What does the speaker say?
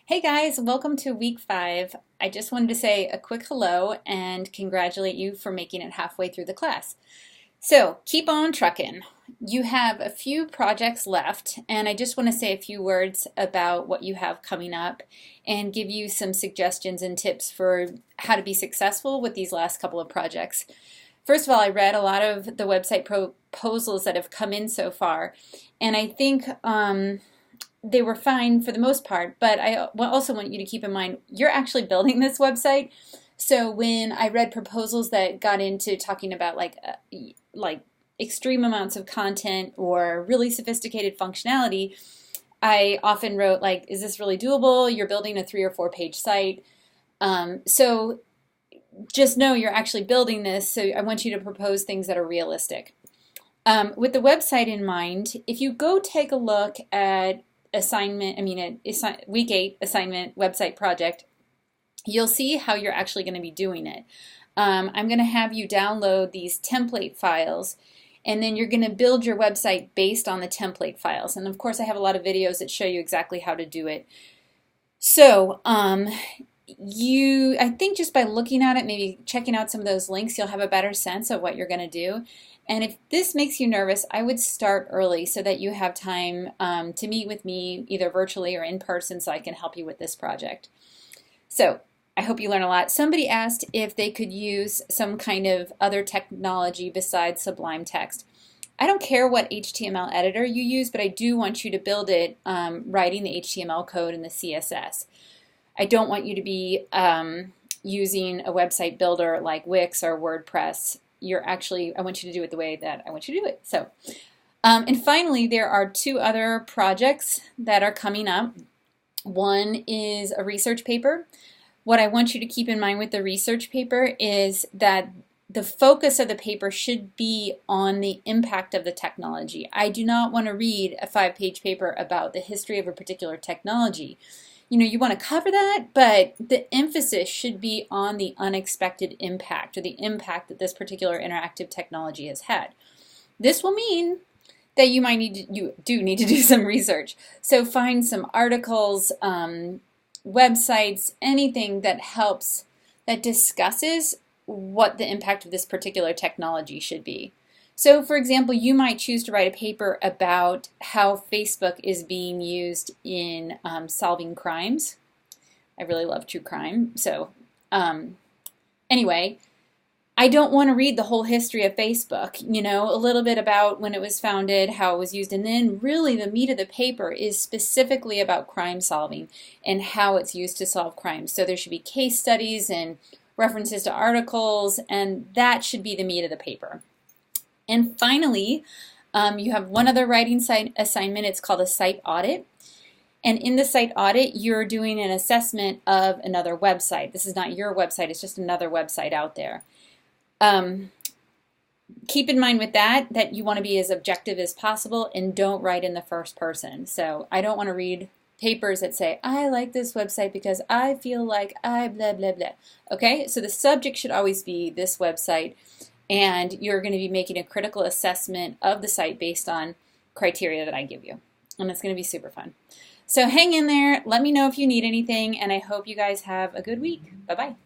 Hey guys, welcome to week 5. I just wanted to say a quick hello and congratulate you for making it halfway through the class. So keep on trucking. You have a few projects left, and I just want to say a few words about what you have coming up and give you some suggestions and tips for how to be successful with these last couple of projects. First of all, I read a lot of the website proposals that have come in so far, and I think they were fine for the most part, but I also want you to keep in mind you're actually building this website. So when I read proposals that got into talking about like extreme amounts of content or really sophisticated functionality, I often wrote like, is this really doable? You're building a 3 or 4 page site. So just know you're actually building this, so I want you to propose things that are realistic. With the website in mind, if you go take a look at week 8 assignment website project, you'll see how you're actually going to be doing it. I'm going to have you download these template files, and then you're going to build your website based on the template files. And of course, I have a lot of videos that show you exactly how to do it. So I think just by looking at it, maybe checking out some of those links, you'll have a better sense of what you're going to do. And if this makes you nervous, I would start early so that you have time to meet with me either virtually or in person so I can help you with this project. So I hope you learn a lot. Somebody asked if they could use some kind of other technology besides Sublime Text. I don't care what HTML editor you use, but I do want you to build it writing the HTML code and the CSS. I don't want you to be using a website builder like Wix or WordPress. I want you to do it the way that I want you to do it. So, and finally, there are 2 other projects that are coming up. One is a research paper. What I want you to keep in mind with the research paper is that the focus of the paper should be on the impact of the technology. I do not want to read a 5-page paper about the history of a particular technology. You want to cover that, but the emphasis should be on the unexpected impact or the impact that this particular interactive technology has had. This will mean that you do need to do some research. So find some articles, websites, anything that discusses what the impact of this particular technology should be. So, for example, you might choose to write a paper about how Facebook is being used in solving crimes. I really love true crime. So, anyway, I don't want to read the whole history of Facebook. A little bit about when it was founded, how it was used, and then really the meat of the paper is specifically about crime solving and how it's used to solve crimes. So there should be case studies and references to articles, and that should be the meat of the paper. And finally, you have one other writing assignment. It's called a site audit. And in the site audit, you're doing an assessment of another website. This is not your website. It's just another website out there. Keep in mind with that you want to be as objective as possible and don't write in the first person. So I don't want to read papers that say, I like this website because I feel like I blah, blah, blah. Okay, so the subject should always be this website. And you're going to be making a critical assessment of the site based on criteria that I give you. And it's going to be super fun. So hang in there. Let me know if you need anything, and I hope you guys have a good week. Bye-bye.